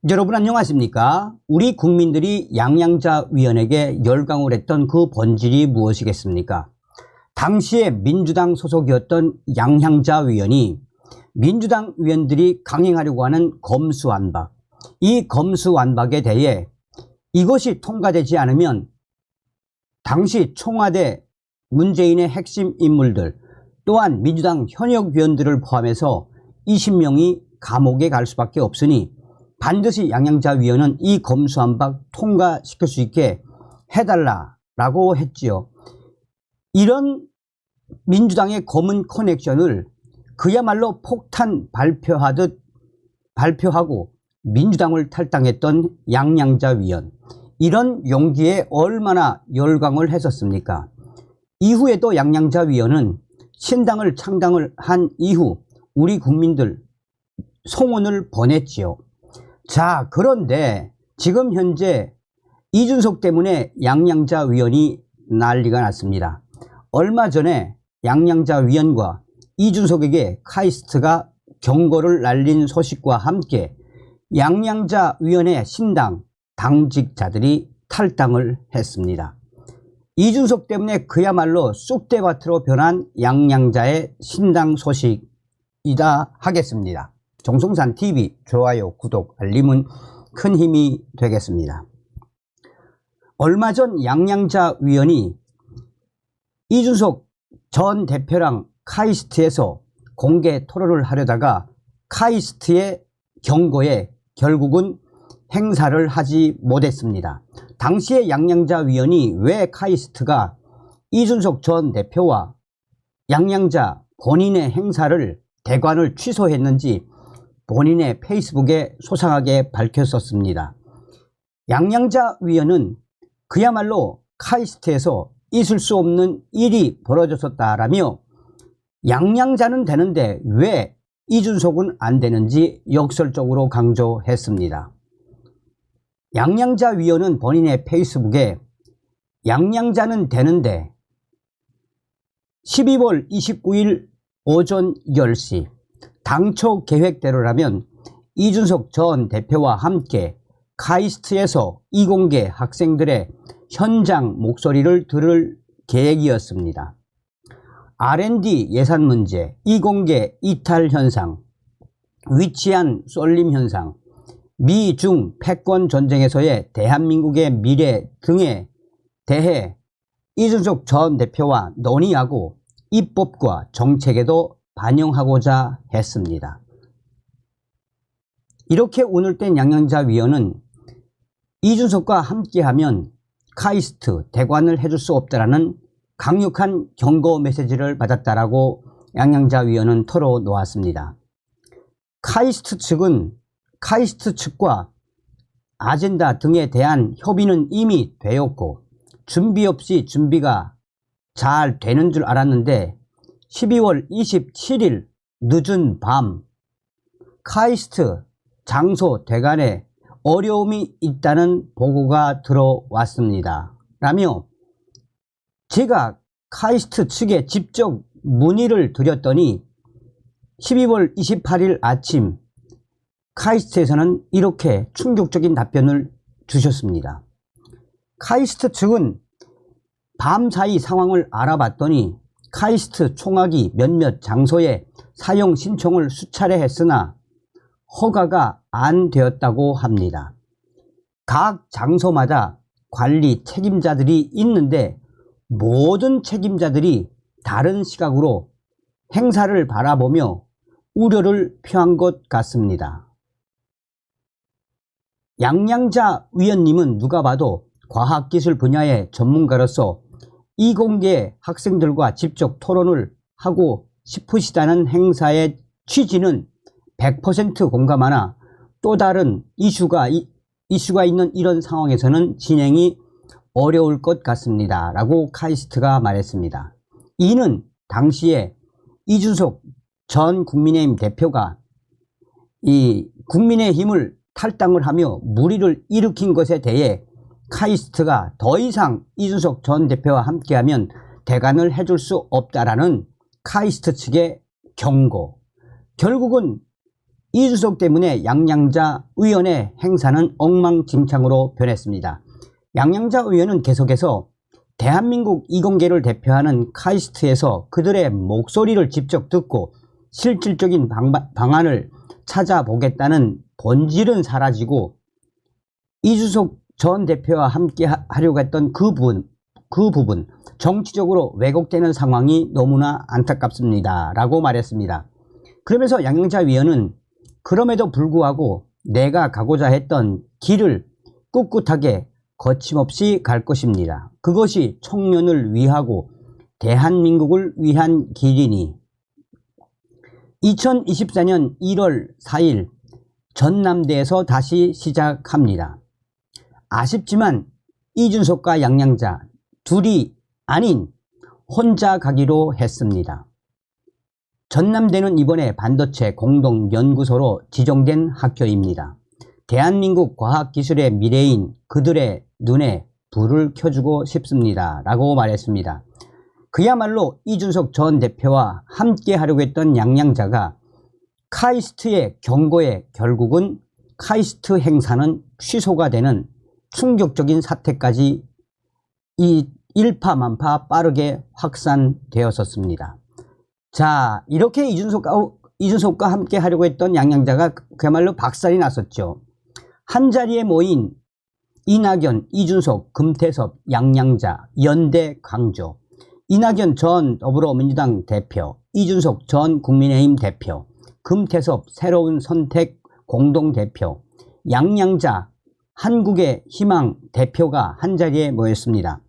여러분 안녕하십니까? 우리 국민들이 양양자 위원에게 열광을 했던 그 본질이 무엇이겠습니까? 당시에 민주당 소속이었던 양양자 위원이 민주당 위원들이 강행하려고 하는 검수완박, 이 검수완박에 대해 이것이 통과되지 않으면 당시 청와대 문재인의 핵심 인물들 또한 민주당 현역 위원들을 포함해서 20명이 감옥에 갈 수밖에 없으니 반드시 양양자 위원은 이 검수완박 통과시킬 수 있게 해달라라고 했지요. 이런 민주당의 검은 커넥션을 그야말로 폭탄 발표하듯 발표하고 민주당을 탈당했던 양양자 위원, 이런 용기에 얼마나 열광을 했었습니까? 이후에도 양양자 위원은 신당을 창당을 한 이후 우리 국민들 송원을 보냈지요. 자, 그런데 지금 현재 이준석 때문에 양양자 위원이 난리가 났습니다. 얼마 전에 양양자 위원과 이준석에게 카이스트가 경고를 날린 소식과 함께 양양자 위원의 신당 당직자들이 탈당을 했습니다. 이준석 때문에 그야말로 쑥대밭으로 변한 양양자의 신당 소식이다 하겠습니다. 정성산TV 좋아요, 구독, 알림은 큰 힘이 되겠습니다. 얼마 전 양양자 위원이 이준석 전 대표랑 카이스트에서 공개 토론을 하려다가 카이스트의 경고에 결국은 행사를 하지 못했습니다. 당시에 양양자 위원이 왜 카이스트가 이준석 전 대표와 양양자 본인의 행사를 대관을 취소했는지 본인의 페이스북에 소상하게 밝혔었습니다. 양양자 위원은 그야말로 카이스트에서 있을 수 없는 일이 벌어졌었다라며 양양자는 되는데 왜 이준석은 안 되는지 역설적으로 강조했습니다. 양양자 위원은 본인의 페이스북에 양양자는 되는데 12월 29일 오전 10시 당초 계획대로라면 이준석 전 대표와 함께 카이스트에서 이공계 학생들의 현장 목소리를 들을 계획이었습니다. R&D 예산 문제, 이공계 이탈 현상, 위치한 쏠림 현상, 미중 패권 전쟁에서의 대한민국의 미래 등에 대해 이준석 전 대표와 논의하고 입법과 정책에도 반영하고자 했습니다. 이렇게 오늘 땐 양양자 위원은 이준석과 함께하면 카이스트 대관을 해줄 수 없다라는 강력한 경고 메시지를 받았다라고 양양자 위원은 털어놓았습니다. 카이스트 측과 아젠다 등에 대한 협의는 이미 되었고 준비 없이 준비가 잘 되는 줄 알았는데 12월 27일 늦은 밤 카이스트 장소 대관에 어려움이 있다는 보고가 들어왔습니다. 라며 제가 카이스트 측에 직접 문의를 드렸더니 12월 28일 아침 카이스트에서는 이렇게 충격적인 답변을 주셨습니다. 카이스트 측은 밤사이 상황을 알아봤더니 카이스트 총학이 몇몇 장소에 사용 신청을 수차례 했으나 허가가 안 되었다고 합니다. 각 장소마다 관리 책임자들이 있는데 모든 책임자들이 다른 시각으로 행사를 바라보며 우려를 표한 것 같습니다. 양양자 위원님은 누가 봐도 과학기술 분야의 전문가로서 이공계 학생들과 직접 토론을 하고 싶으시다는 행사의 취지는 100% 공감하나 또 다른 이슈가 있는 이런 상황에서는 진행이 어려울 것 같습니다. 라고 카이스트가 말했습니다. 이는 당시에 이준석 전 국민의힘 대표가 이 국민의힘을 탈당을 하며 물의를 일으킨 것에 대해 카이스트가 더 이상 이준석 전 대표와 함께하면 대관을 해줄 수 없다라는 카이스트 측의 경고, 결국은 이준석 때문에 양양자 의원의 행사는 엉망진창으로 변했습니다. 양양자 의원은 계속해서 대한민국 이공계를 대표하는 카이스트에서 그들의 목소리를 직접 듣고 실질적인 방안을 찾아보겠다는 본질은 사라지고 이준석 전 대표와 함께 하려고 했던 그 부분 정치적으로 왜곡되는 상황이 너무나 안타깝습니다 라고 말했습니다. 그러면서 양양자 위원은 그럼에도 불구하고 내가 가고자 했던 길을 꿋꿋하게 거침없이 갈 것입니다. 그것이 청년을 위하고 대한민국을 위한 길이니 2024년 1월 4일 전남대에서 다시 시작합니다. 아쉽지만 이준석과 양양자 둘이 아닌 혼자 가기로 했습니다. 전남대는 이번에 반도체 공동연구소로 지정된 학교입니다. 대한민국 과학기술의 미래인 그들의 눈에 불을 켜주고 싶습니다 라고 말했습니다. 그야말로 이준석 전 대표와 함께 하려고 했던 양양자가 카이스트의 경고에 결국은 카이스트 행사는 취소가 되는 충격적인 사태까지 일파만파 빠르게 확산되었었습니다. 자, 이렇게 이준석과 함께 하려고 했던 양양자가 그야말로 박살이 났었죠. 한자리에 모인 이낙연, 이준석, 금태섭, 양양자, 연대 강조, 이낙연 전 더불어민주당 대표, 이준석 전 국민의힘 대표, 금태섭 새로운 선택 공동대표, 양양자 한국의 희망 대표가 한자리에 모였습니다.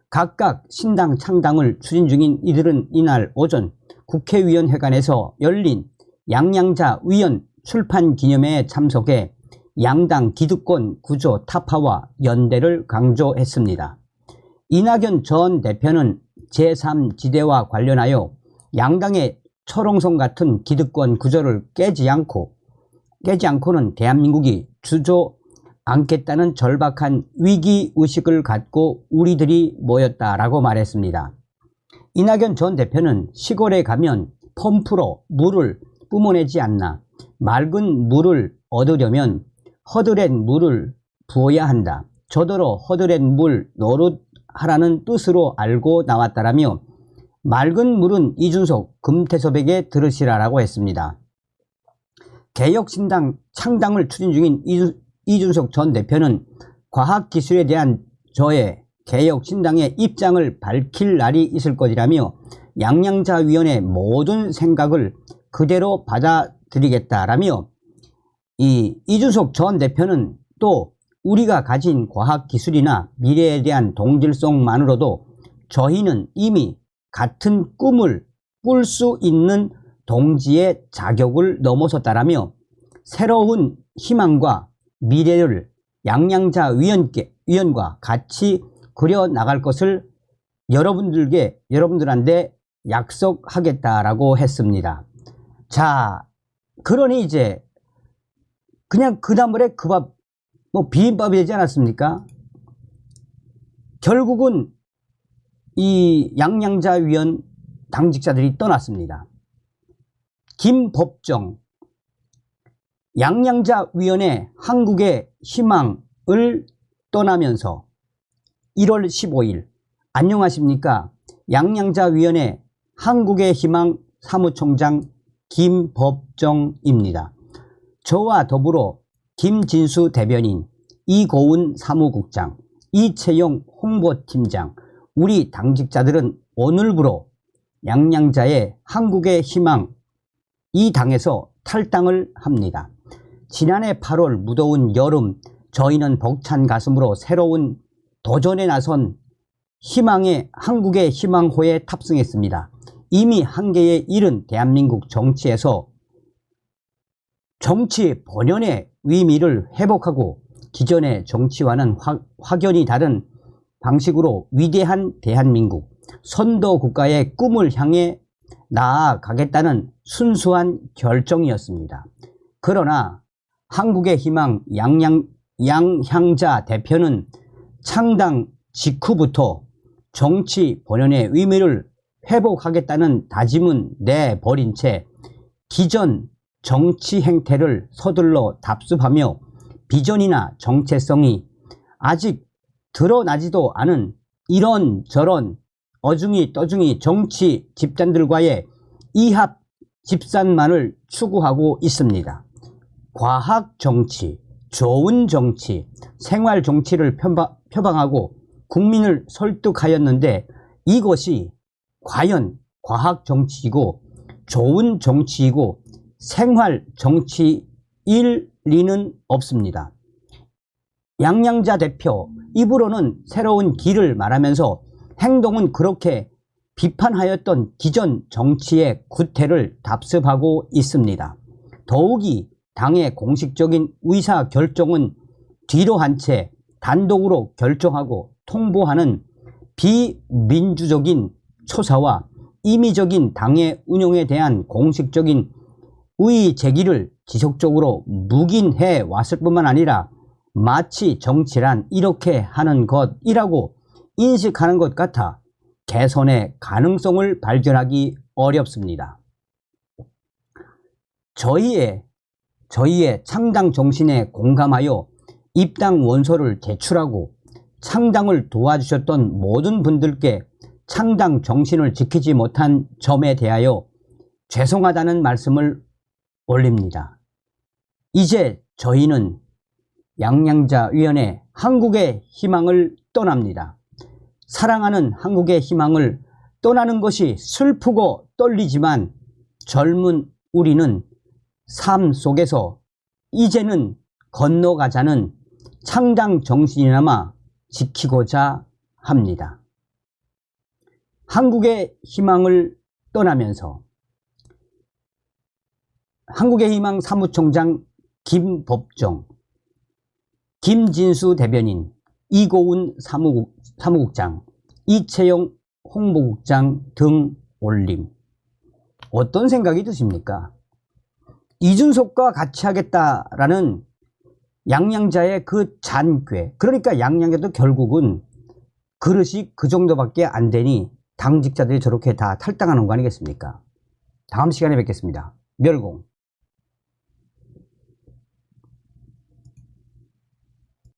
각각 신당 창당을 추진 중인 이들은 이날 오전 국회의원회관에서 열린 양양자 의원 출판 기념회에 참석해 양당 기득권 구조 타파와 연대를 강조했습니다. 이낙연 전 대표는 제3지대와 관련하여 양당의 철옹성 같은 기득권 구조를 깨지 않고는 대한민국이 주저앉겠다는 절박한 위기의식을 갖고 우리들이 모였다라고 말했습니다. 이낙연 전 대표는 시골에 가면 펌프로 물을 뿜어내지 않나, 맑은 물을 얻으려면 허드렛 물을 부어야 한다. 저더러 허드렛 물 노릇하라는 뜻으로 알고 나왔다라며 맑은 물은 이준석, 금태섭에게 들으시라라고 했습니다. 개혁신당 창당을 추진 중인 이준석 전 대표는 과학기술에 대한 저의 개혁신당의 입장을 밝힐 날이 있을 것이라며 양양자 위원의 모든 생각을 그대로 받아들이겠다라며 이준석 전 대표는 또 우리가 가진 과학기술이나 미래에 대한 동질성만으로도 저희는 이미 같은 꿈을 꿀 수 있는 동지의 자격을 넘어섰다라며 새로운 희망과 미래를 양양자 위원과 같이 그려나갈 것을 여러분들한테 약속하겠다라고 했습니다. 자, 그러니 이제 그냥 그 단물에 그 밥, 비빔밥이 되지 않았습니까? 결국은 이 양양자 위원 당직자들이 떠났습니다. 김법정, 양양자 위원의 한국의 희망을 떠나면서 1월 15일 안녕하십니까? 양양자 위원의 한국의 희망 사무총장 김법정입니다. 저와 더불어 김진수 대변인, 이고은 사무국장, 이채용 홍보팀장, 우리 당직자들은 오늘부로 양양자의 한국의 희망 이 당에서 탈당을 합니다. 지난해 8월 무더운 여름 저희는 벅찬 가슴으로 새로운 도전에 나선 한국의 희망호에 탑승했습니다. 이미 한계에 이른 대한민국 정치에서 정치 본연의 의미를 회복하고 기존의 정치와는 확연히 다른 방식으로 위대한 대한민국, 선도국가의 꿈을 향해 나아가겠다는 순수한 결정이었습니다. 그러나 한국의 희망 양향자 대표는 창당 직후부터 정치 본연의 의미를 회복하겠다는 다짐은 내버린 채 기존 정치 행태를 서둘러 답습하며 비전이나 정체성이 아직 드러나지도 않은 이런저런 어중이 떠중이 정치 집단들과의 이합 집산만을 추구하고 있습니다. 과학 정치, 좋은 정치, 생활 정치를 표방하고 국민을 설득하였는데 이것이 과연 과학 정치이고 좋은 정치이고 생활 정치일 리는 없습니다. 양양자 대표 입으로는 새로운 길을 말하면서 행동은 그렇게 비판하였던 기존 정치의 구태를 답습하고 있습니다. 더욱이 당의 공식적인 의사결정은 뒤로 한 채 단독으로 결정하고 통보하는 비민주적인 초사와 임의적인 당의 운영에 대한 공식적인 의의 제기를 지속적으로 묵인해 왔을 뿐만 아니라 마치 정치란 이렇게 하는 것이라고 인식하는 것 같아 개선의 가능성을 발견하기 어렵습니다. 저희의 창당 정신에 공감하여 입당 원서를 제출하고 창당을 도와주셨던 모든 분들께 창당 정신을 지키지 못한 점에 대하여 죄송하다는 말씀을 올립니다. 이제 저희는 양양자 위원회 한국의 희망을 떠납니다. 사랑하는 한국의 희망을 떠나는 것이 슬프고 떨리지만 젊은 우리는 삶 속에서 이제는 건너가자는 창당 정신이나마 지키고자 합니다. 한국의 희망을 떠나면서 한국의 희망 사무총장 김법정, 김진수 대변인, 이고은 사무국장, 이채영 홍보국장 등 올림. 어떤 생각이 드십니까? 이준석과 같이 하겠다라는 양양자의 그 잔꾀, 그러니까 양양자도 결국은 그릇이 그 정도밖에 안 되니 당직자들이 저렇게 다 탈당하는 거 아니겠습니까? 다음 시간에 뵙겠습니다. 멸공.